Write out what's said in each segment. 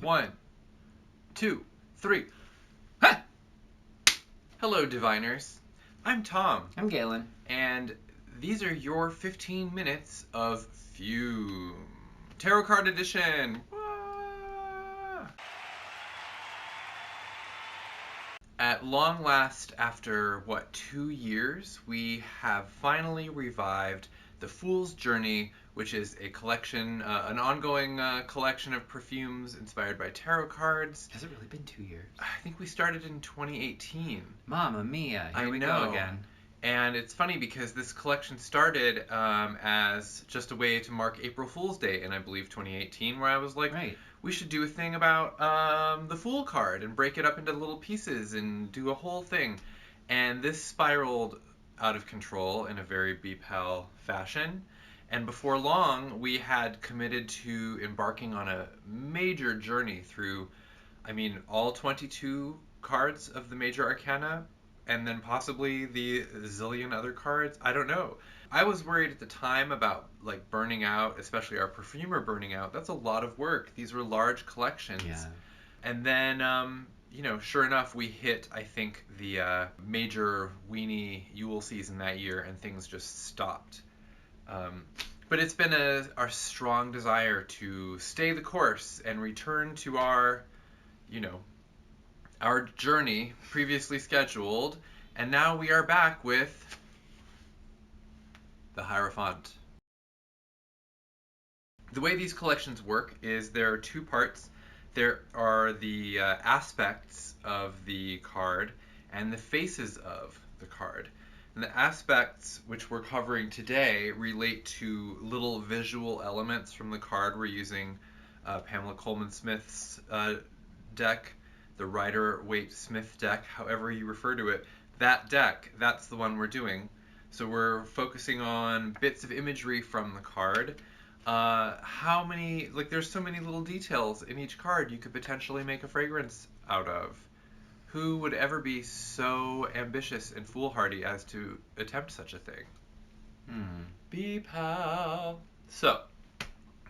1, 2, 3. Ha! Hello, diviners. I'm Tom. I'm Galen. And these are your 15 minutes of FUME. Tarot card edition. Wah! At long last, after 2 years, we have finally revived The Fool's Journey, which is a collection, an ongoing collection of perfumes inspired by tarot cards. Has it really been 2 years? I think we started in 2018. Mamma mia, here we know. go again. And it's funny because this collection started as just a way to mark April Fool's Day in, I believe, 2018, where I was like, Right. we should do a thing about the Fool card and break it up into little pieces and do a whole thing. And this spiraled out of control in a very BPAL fashion. And before long, we had committed to embarking on a major journey through, all 22 cards of the major arcana, and then possibly the zillion other cards. I don't know. I was worried at the time about burning out, especially our perfumer burning out. That's a lot of work. These were large collections. Yeah. And then, sure enough, we hit, I think, the major weenie Yule season that year, and things just stopped. But it's been our strong desire to stay the course and return to our journey previously scheduled, and now we are back with the Hierophant. The way these collections work is there are two parts. There are the aspects of the card and the faces of the card. And the aspects, which we're covering today, relate to little visual elements from the card. We're using Pamela Coleman-Smith's deck, the Rider-Waite-Smith deck, however you refer to it. That deck, that's the one we're doing. So we're focusing on bits of imagery from the card. There's so many little details in each card you could potentially make a fragrance out of. Who would ever be so ambitious and foolhardy as to attempt such a thing? Be pal. So,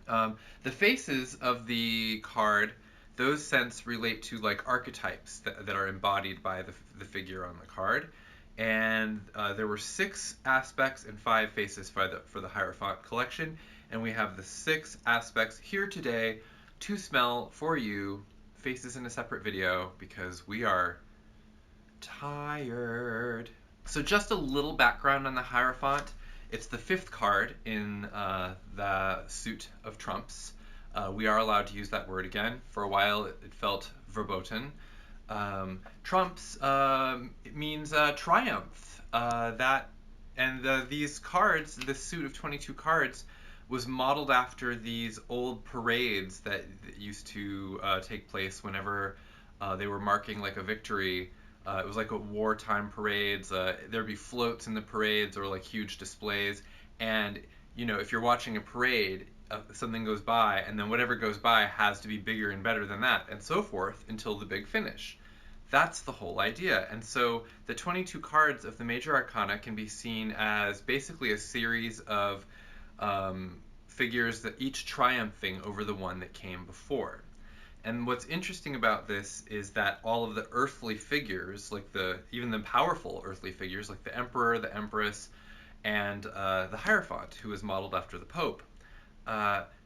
the faces of the card, those scents relate to archetypes that are embodied by the figure on the card. And there were 6 aspects and 5 faces for the Hierophant collection. And we have the 6 aspects here today to smell for you. Faces in a separate video because we are tired. So just a little background on the Hierophant. It's the 5th card in the suit of trumps. We are allowed to use that word again. For a while it felt verboten. Trumps it means triumph. These cards, this suit of 22 cards, was modeled after these old parades that used to take place whenever they were marking a victory. It was a wartime parades. There'd be floats in the parades or huge displays. And if you're watching a parade, something goes by, and then whatever goes by has to be bigger and better than that, and so forth until the big finish. That's the whole idea. And so the 22 cards of the major arcana can be seen as basically a series of figures that each triumphing over the one that came before. And what's interesting about this is that all of the earthly figures, even the powerful earthly figures, like the Emperor, the Empress, and the Hierophant, who is modeled after the Pope,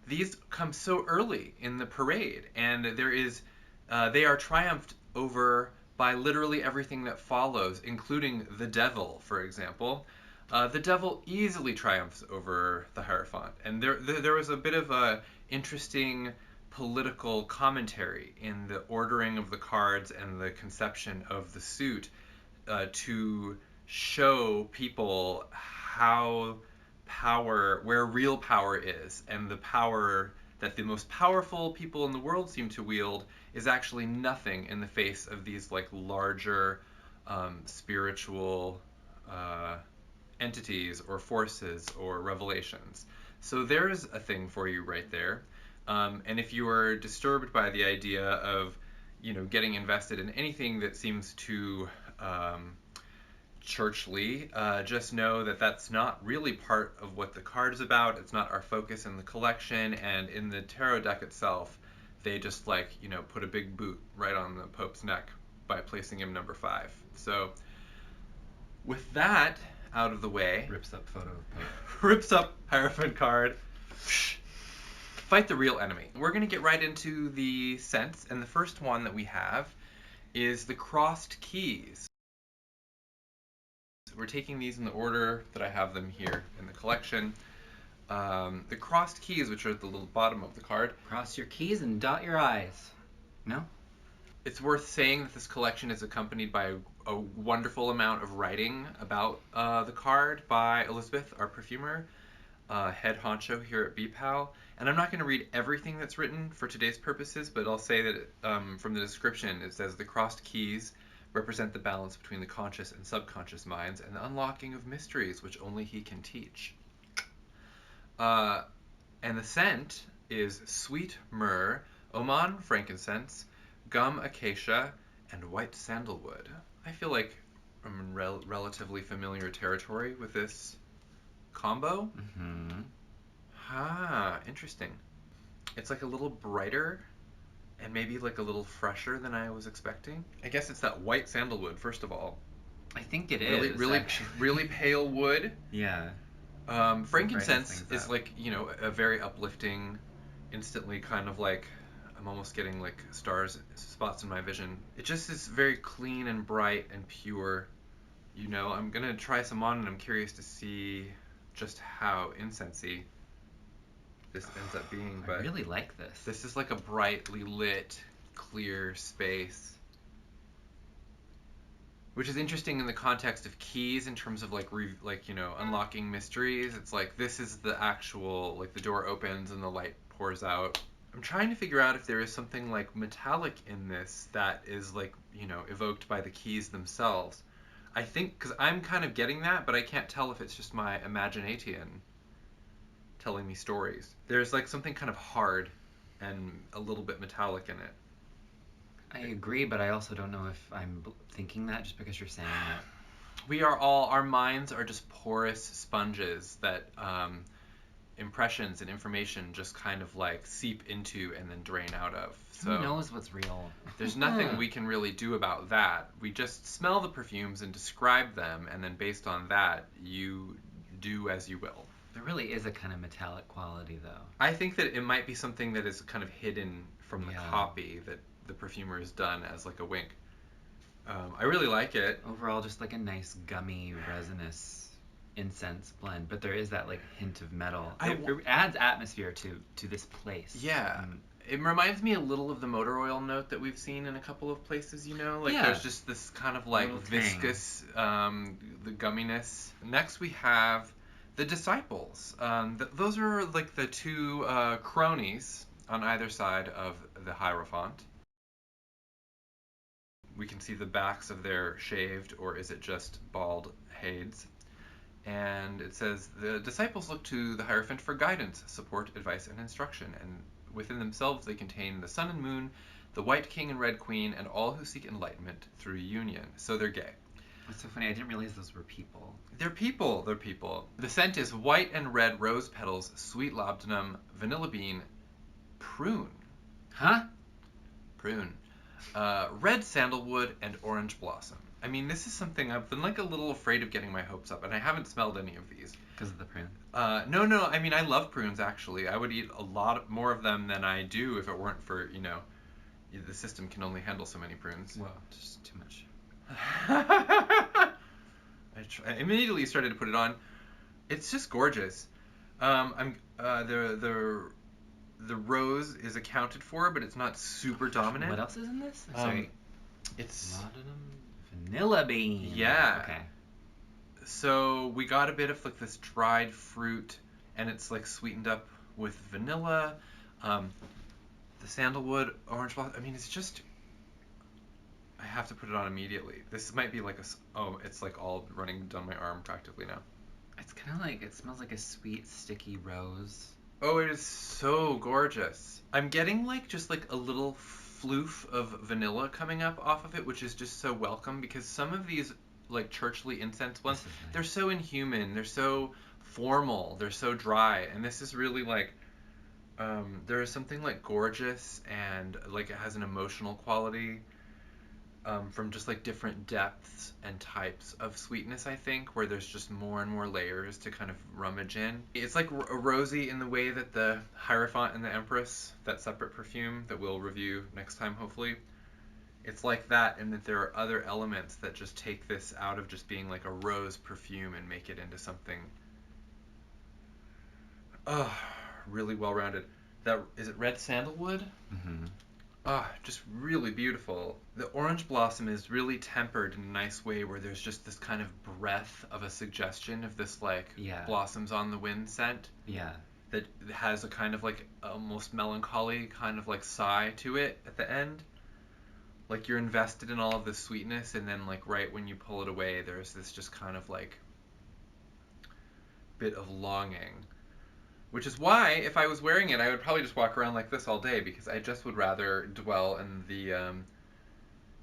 these come so early in the parade, and they are triumphed over by literally everything that follows, including the devil, for example. The devil easily triumphs over the Hierophant, and there was a bit of a interesting political commentary in the ordering of the cards and the conception of the suit to show people where real power is, and the power that the most powerful people in the world seem to wield is actually nothing in the face of these larger spiritual entities or forces or revelations. So there's a thing for you right there. And if you are disturbed by the idea of, getting invested in anything that seems too churchly, just know that that's not really part of what the card is about. It's not our focus in the collection, and in the tarot deck itself, they just put a big boot right on the Pope's neck by placing him number 5. So with that out of the way, rips up photo of Pope. rips up Hierophant card. Fight the real enemy. We're going to get right into the scents, and the first one that we have is the crossed keys. We're taking these in the order that I have them here in the collection. The crossed keys, which are at the little bottom of the card. Cross your keys and dot your I's. No? It's worth saying that this collection is accompanied by a wonderful amount of writing about the card by Elizabeth, our perfumer, head honcho here at BPAL. And I'm not going to read everything that's written for today's purposes, but I'll say that from the description, it says the crossed keys represent the balance between the conscious and subconscious minds and the unlocking of mysteries which only he can teach. And the scent is sweet myrrh, Oman frankincense, gum acacia, and white sandalwood. I feel like I'm in relatively familiar territory with this combo. Mm-hmm. Interesting. It's like a little brighter and maybe like a little fresher than I was expecting. I guess it's that white sandalwood, first of all. I think it is. Really pale wood. Yeah. Frankincense is like, a very uplifting, instantly kind of like, I'm almost getting like spots in my vision. It just is very clean and bright and pure. I'm going to try some on, and I'm curious to see just how incensey this ends up being. But I really like this. This is like a brightly lit, clear space. Which is interesting in the context of keys in terms of unlocking mysteries. It's like this is the actual, the door opens and the light pours out. I'm trying to figure out if there is something like metallic in this that is evoked by the keys themselves. I think, because I'm kind of getting that, but I can't tell if it's just my imagination telling me stories. There's something kind of hard and a little bit metallic in it. I agree, but I also don't know if I'm thinking that just because you're saying that. Our minds are just porous sponges that impressions and information just kind of seep into and then drain out of. So who knows what's real? There's nothing we can really do about that. We just smell the perfumes and describe them, and then based on that, you do as you will. There really is a kind of metallic quality, though. I think that it might be something that is kind of hidden from the copy that the perfumer has done as a wink. I really like it. Overall, just a nice gummy, resinous incense blend, but there is that hint of metal. It adds atmosphere to this place. Yeah. It reminds me a little of the motor oil note that we've seen in a couple of places, There's just this kind of viscous, the gumminess. Next we have the Disciples. Those are the two cronies on either side of the Hierophant. We can see the backs of their shaved, or is it just bald, heads. And it says, the disciples look to the Hierophant for guidance, support, advice, and instruction, and within themselves they contain the sun and moon, the white king and red queen, and all who seek enlightenment through union. So they're gay. That's so funny, I didn't realize those were people. They're people. The scent is white and red rose petals, sweet labdanum, vanilla bean, prune. Huh? Prune. Red sandalwood, and orange blossom. I mean, this is something I've been a little afraid of getting my hopes up, and I haven't smelled any of these. Because of the prune? No. I mean, I love prunes, actually. I would eat a lot more of them than I do if it weren't for, the system can only handle so many prunes. Well, just too much. I immediately started to put it on. It's just gorgeous. The rose is accounted for, but it's not super dominant. What else is in this? Sorry. It's laudanum, vanilla bean. Yeah. Okay. So we got a bit of this dried fruit, and it's sweetened up with vanilla, the sandalwood, orange blossom. I mean, it's just. I have to put it on immediately. This might be it's all running down my arm practically now. It's kind of it smells like a sweet, sticky rose. Oh, it is so gorgeous. I'm getting just a little floof of vanilla coming up off of it, which is just so welcome, because some of these churchly incense ones, nice. They're so inhuman, they're so formal, they're so dry, and this is really There is something like gorgeous and like it has an emotional quality from just like different depths and types of sweetness, I think, where there's just more and more layers to kind of rummage in. It's like rosy in the way that the Hierophant and the Empress, that separate perfume that we'll review next time, hopefully. It's like that, and that there are other elements that just take this out of just being like a rose perfume and make it into something really well-rounded. That is it red sandalwood? Mm-hmm. Just really beautiful. The orange blossom is really tempered in a nice way where there's just this kind of breath of a suggestion of this like blossoms on the wind scent. Yeah. That has a kind of like almost melancholy kind of like sigh to it at the end. Like you're invested in all of the sweetness and then like right when you pull it away there's this just kind of like bit of longing. Which is why, if I was wearing it, I would probably just walk around like this all day because I just would rather dwell in the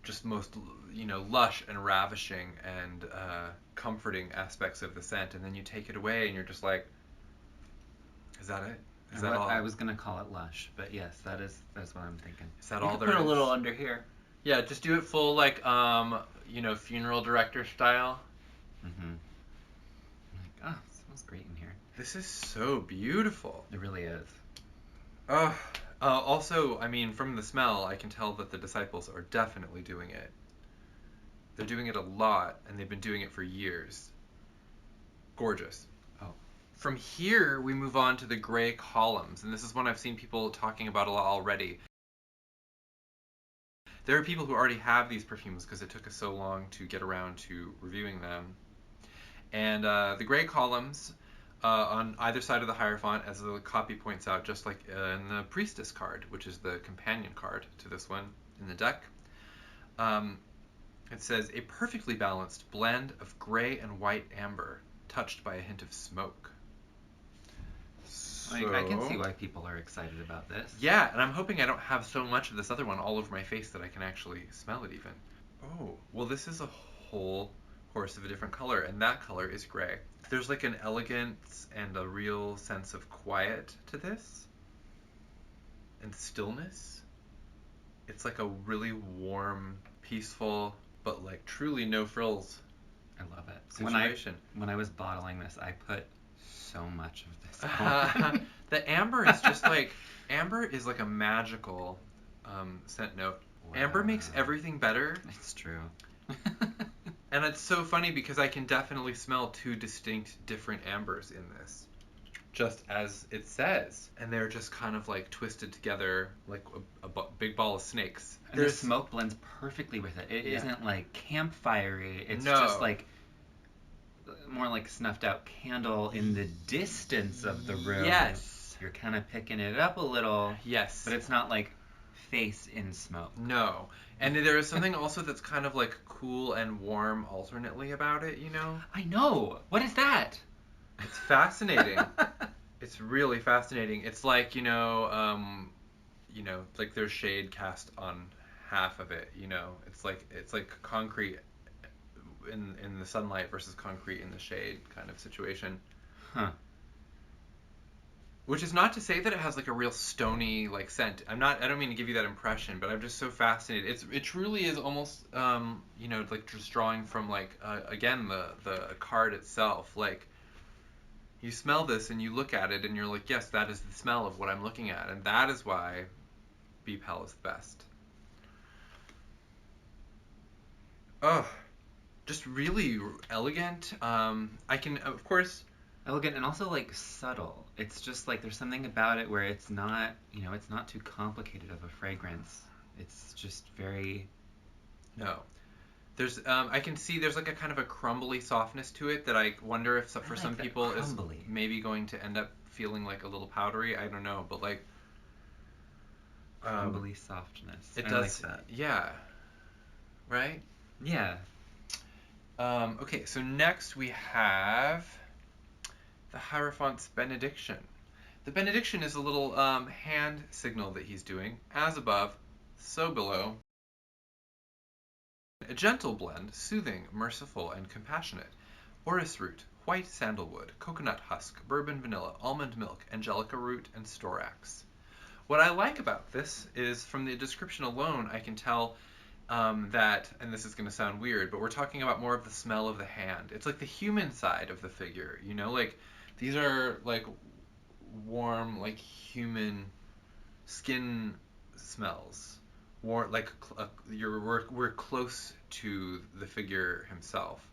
just most, lush and ravishing and comforting aspects of the scent. And then you take it away and you're just like, is that it? Is that all? I was going to call it lush, but yes, that's what I'm thinking. Is that you all could there put is? A little under here. Yeah, just do it full, like, funeral director style. Mm-hmm. Like, it smells great in here. This is so beautiful. It really is. Also, I mean, from the smell, I can tell that the disciples are definitely doing it. They're doing it a lot, and they've been doing it for years. Gorgeous. Oh. From here, we move on to the gray columns, and this is one I've seen people talking about a lot already. There are people who already have these perfumes because it took us so long to get around to reviewing them. And the gray columns on either side of the Hierophant, as the copy points out, just like in the Priestess card, which is the companion card to this one in the deck. It says, a perfectly balanced blend of gray and white amber, touched by a hint of smoke. I can see why people are excited about this. Yeah, and I'm hoping I don't have so much of this other one all over my face that I can actually smell it even. Oh, well this is a whole horse of a different color, and that color is gray. There's like an elegance and a real sense of quiet to this. And stillness. It's like a really warm, peaceful, but like truly no frills I love it. situation. When I was bottling this, I put so much of this on. The amber is just like, amber is like a magical scent note. Wow. Amber makes everything better. It's true. And it's so funny because I can definitely smell two distinct different ambers in this. Just as it says. And they're just kind of like twisted together like a big ball of snakes. And the smoke blends perfectly with it. It isn't like campfire-y. It's just like more like snuffed out candle in the distance of the room. Yes. You're kind of picking it up a little. Yes. But it's not like face in smoke. No. And there is something also that's kind of like cool and warm alternately about it, I know. What is that? It's fascinating. It's really fascinating. It's like, like there's shade cast on half of it, It's like concrete in the sunlight versus concrete in the shade kind of situation. Huh. Which is not to say that it has like a real stony like scent. I don't mean to give you that impression, but I'm just so fascinated. It truly is almost like just drawing from like again the card itself. Like you smell this and you look at it and you're like, yes, that is the smell of what I'm looking at, and that is why BPEL is the best. Just really elegant. I can, of course... Elegant and also, like, subtle. It's just, like, there's something about it where it's not, it's not too complicated of a fragrance. It's just very... No. There's, I can see there's, like, a kind of a crumbly softness to it that I wonder if for some people is maybe going to end up feeling, like, a little powdery. I don't know, but, like... crumbly softness. It I does, like that. Yeah. Right? Yeah. Okay, so next we have the Hierophant's Benediction. The Benediction is a little hand signal that he's doing. As above, so below. A gentle blend, soothing, merciful, and compassionate. Orris root, white sandalwood, coconut husk, bourbon vanilla, almond milk, angelica root, and storax. What I like about this is from the description alone, I can tell that, and this is going to sound weird, but we're talking about more of the smell of the hand. It's like the human side of the figure, you know? Like, these are like warm, like human skin smells. Warm, like we're close to the figure himself.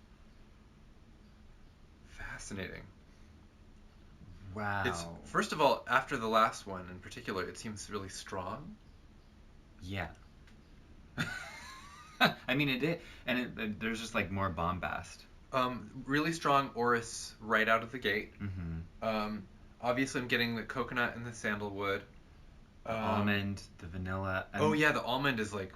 Fascinating. Wow. It's, first of all, after the last one in particular, it seems really strong. Yeah. I mean, it did, and there's just like more bombast. Really strong orris right out of the gate. Mm-hmm. Obviously, I'm getting the coconut and the sandalwood. Almond, the vanilla. Oh yeah, the almond is like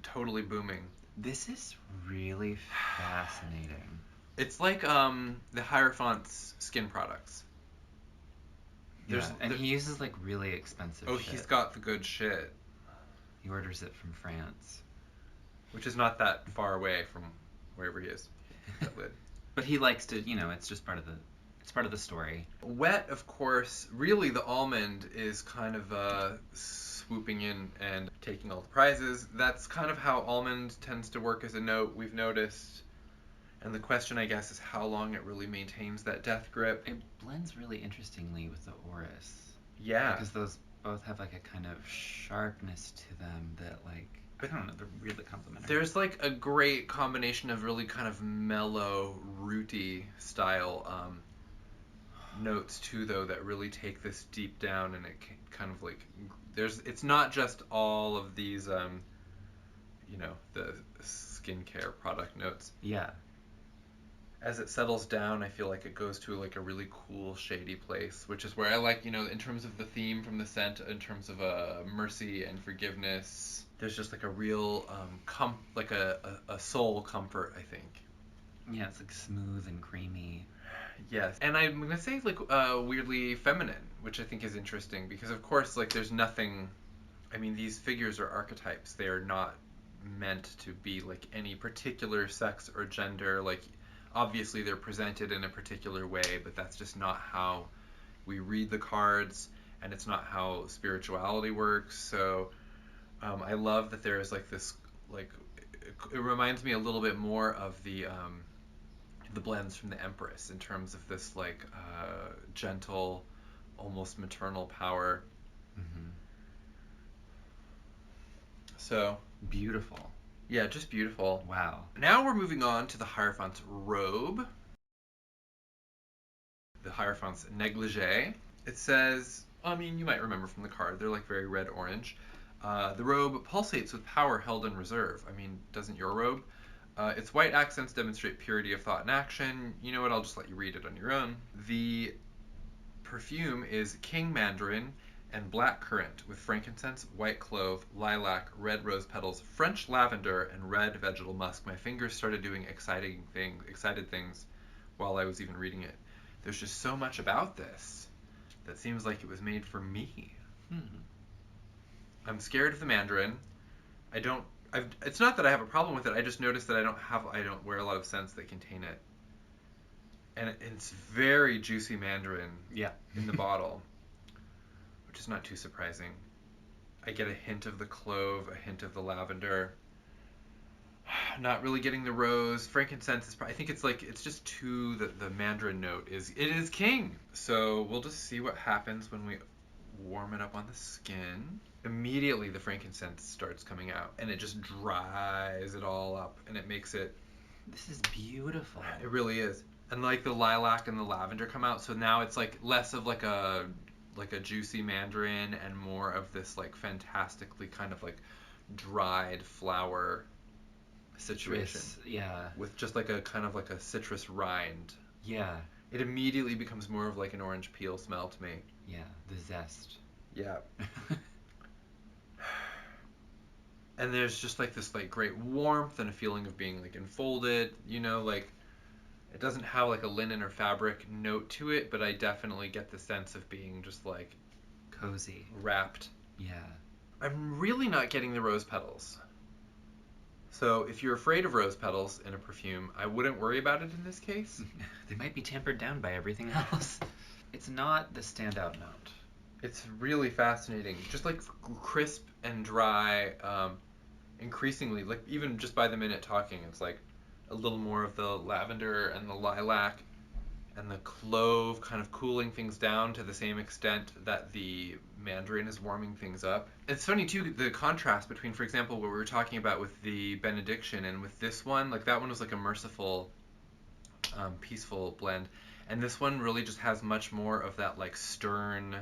totally booming. This is really fascinating. It's like the Hierophant's skin products. And he uses like really expensive shit. He's got the good shit. He orders it from France. Which is not that far away from wherever he is. That lid. But he likes to, it's just part of the story. Wet, of course, really the almond is kind of swooping in and taking all the prizes. That's kind of how almond tends to work as a note, we've noticed. And the question, I guess, is how long it really maintains that death grip. It blends really interestingly with the orris. Yeah. Because those both have like a kind of sharpness to them that like, I don't know, they're really complementary. There's like a great combination of really kind of mellow, rooty style notes too, though, that really take this deep down, and it kind of like it's not just all of these the skincare product notes. Yeah. As it settles down, I feel like it goes to like a really cool, shady place, which is where I like, in terms of the theme from the scent, in terms of mercy and forgiveness. There's just like a real like a soul comfort, I think. Yeah, it's like smooth and creamy. Yes, and I'm gonna say like weirdly feminine, which I think is interesting because of course like there's nothing. I mean, these figures are archetypes. They are not meant to be like any particular sex or gender. Like obviously they're presented in a particular way, but that's just not how we read the cards, and it's not how spirituality works. So I love that there is like this like it reminds me a little bit more of the blends from the Empress in terms of this like gentle, almost maternal power. Mm-hmm. So beautiful. Yeah, just beautiful. Wow. Now we're moving on to the Hierophant's robe. The Hierophant's negligee. It says, I mean, you might remember from the card, they're like very red-orange. The robe pulsates with power held in reserve. I mean, doesn't your robe? Its white accents demonstrate purity of thought and action. You know what? I'll just let you read it on your own. The perfume is King Mandarin and black currant with frankincense, white clove, lilac, red rose petals, French lavender, and red vegetal musk. My fingers started doing excited things while I was even reading it. There's just so much about this that seems like it was made for me. I'm scared of the Mandarin. It's not that I have a problem with it. I just noticed that I don't wear a lot of scents that contain it. And it's very juicy mandarin in the bottle, which is not too surprising. I get a hint of the clove, a hint of the lavender. Not really getting the rose. Frankincense is I think it's just the mandarin note is king. So we'll just see what happens when we warm it up on the skin. Immediately the frankincense starts coming out, and it just dries it all up, and it makes it... This is beautiful. It really is. And like the lilac and the lavender come out, so now it's like less of like a juicy mandarin and more of this like fantastically kind of like dried flower situation. Yeah. With just like a kind of like a citrus rind. Yeah. It immediately becomes more of like an orange peel smell to me. Yeah, the zest. Yeah. And there's just like this like great warmth and a feeling of being like enfolded, like it doesn't have like a linen or fabric note to it, but I definitely get the sense of being just like cozy, wrapped. Yeah. I'm really not getting the rose petals. So if you're afraid of rose petals in a perfume, I wouldn't worry about it in this case. They might be tempered down by everything else. It's not the standout note. It's really fascinating. Just like crisp and dry, increasingly, like even just by the minute talking, it's like a little more of the lavender and the lilac and the clove kind of cooling things down to the same extent that the mandarin is warming things up. It's funny too, the contrast between, for example, what we were talking about with the benediction and with this one. Like that one was like a merciful, peaceful blend, and this one really just has much more of that like stern,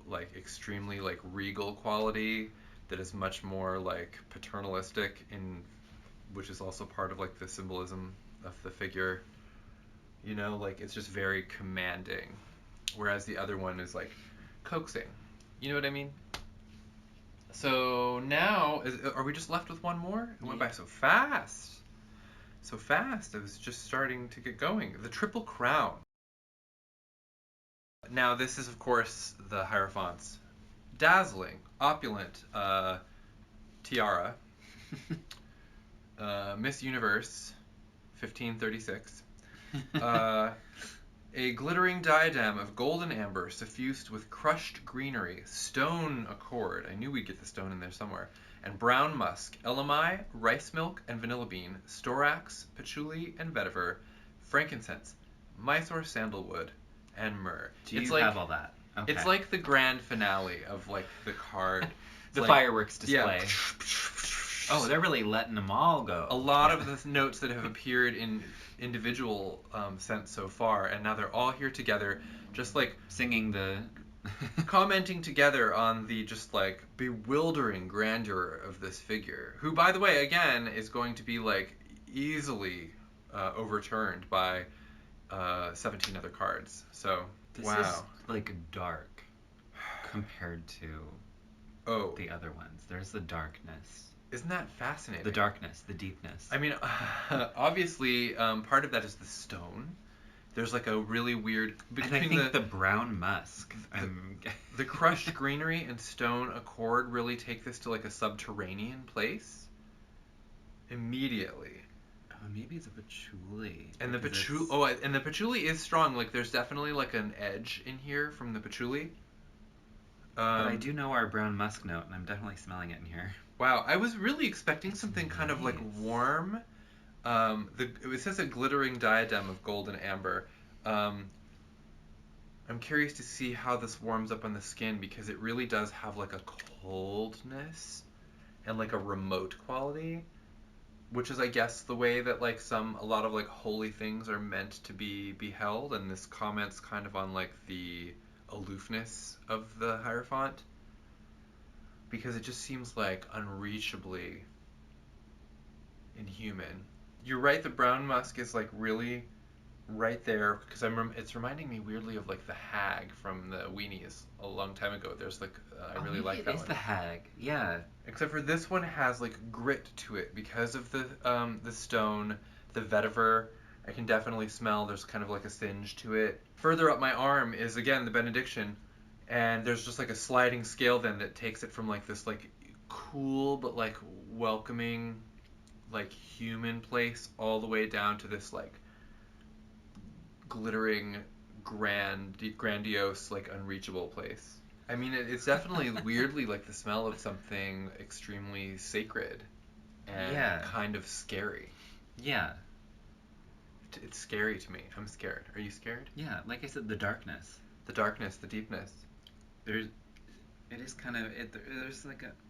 like extremely like regal quality that is much more like paternalistic, in which is also part of like the symbolism of the figure. Like it's just very commanding, whereas the other one is like coaxing. You know what I mean? So now, are we just left with one more? It went by so fast. So fast, I was just starting to get going. The Triple Crown. Now, this is, of course, the Hierophant's dazzling, opulent tiara. Miss Universe, 1536. A glittering diadem of golden amber suffused with crushed greenery, stone accord, I knew we'd get the stone in there somewhere, and brown musk, elamai, rice milk and vanilla bean, storax, patchouli and vetiver, frankincense, Mysore sandalwood, and myrrh. Do you have all that? Okay. It's like the grand finale of like the card. The fireworks display. Yeah. Oh, they're really letting them all go. A lot of the notes that have appeared in individual scents so far, and now they're all here together, just like singing the commenting together on the just like bewildering grandeur of this figure, who, by the way, again is going to be like easily overturned by 17 other cards. So this wow, is like dark compared to the other ones. There's the darkness. Isn't that fascinating? The darkness, the deepness. I mean, obviously, part of that is the stone. There's like a really weird and I think the brown musk. The crushed greenery and stone accord really take this to like a subterranean place. Immediately. Maybe it's a patchouli. And the patchouli. And the patchouli is strong. Like there's definitely like an edge in here from the patchouli. But I do know our brown musk note, and I'm definitely smelling it in here. Wow, I was really expecting something kind of like warm. It says a glittering diadem of gold and amber. I'm curious to see how this warms up on the skin, because it really does have like a coldness and like a remote quality, which is, I guess, the way that like a lot of like holy things are meant to be beheld, and this comments kind of on like the aloofness of the Hierophant, because it just seems like unreachably inhuman. You're right, the brown musk is like really right there, because it's reminding me weirdly of like the hag from the Weenies a long time ago. There's like I really like that one. It is the hag, yeah. Except for this one has like grit to it because of the stone, the vetiver. I can definitely smell there's kind of like a singe to it. Further up my arm is again the benediction, and there's just like a sliding scale then that takes it from like this like cool but like welcoming like human place all the way down to this like glittering grandiose like unreachable place. I mean, it's definitely weirdly like the smell of something extremely sacred and kind of scary. Yeah. It's scary to me. I'm scared. Are you scared? Yeah, like I said, the darkness. The darkness, the deepness. There's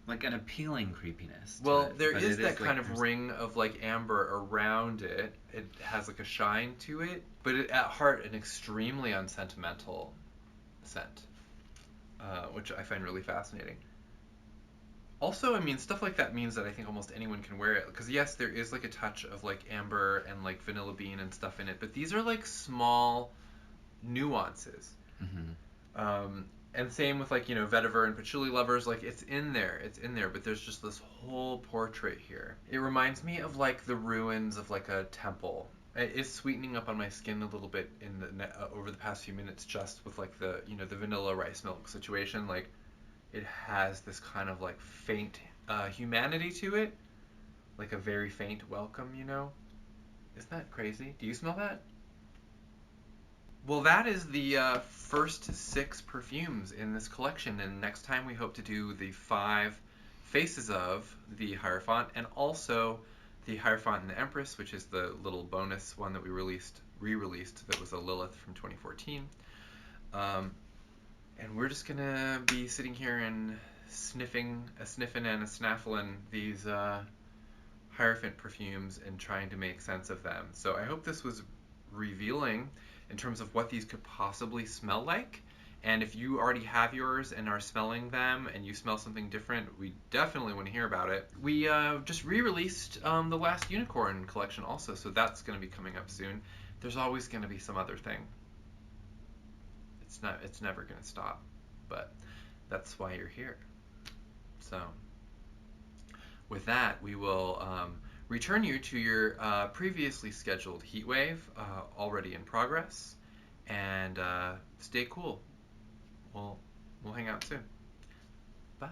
like an appealing creepiness. Well, there is that kind of ring of like amber around it. It has like a shine to it, but at heart an extremely unsentimental scent, which I find really fascinating. Also, I mean, stuff like that means that I think almost anyone can wear it, because yes, there is like a touch of like amber and like vanilla bean and stuff in it, but these are like small nuances. Mm-hmm. And same with like, vetiver and patchouli lovers, like it's in there, but there's just this whole portrait here. It reminds me of like the ruins of like a temple. It is sweetening up on my skin a little bit in over the past few minutes, just with like the the vanilla rice milk situation. Like it has this kind of like faint humanity to it, like a very faint welcome. Isn't that crazy? Do you smell that? Well, that is the first 6 perfumes in this collection, and next time we hope to do the 5 Faces of the Hierophant, and also the Hierophant and the Empress, which is the little bonus one that we re-released that was a Lilith from 2014. And we're just gonna be sitting here and sniffing and a snaffling these Hierophant perfumes and trying to make sense of them. So I hope this was revealing in terms of what these could possibly smell like. And if you already have yours and are smelling them and you smell something different, we definitely want to hear about it. We just re-released the last Unicorn collection also, so that's going to be coming up soon. There's always going to be some other thing. It's never going to stop, but that's why you're here. So with that, we will return you to your previously scheduled heat wave, already in progress, and stay cool. We'll hang out soon. Bye.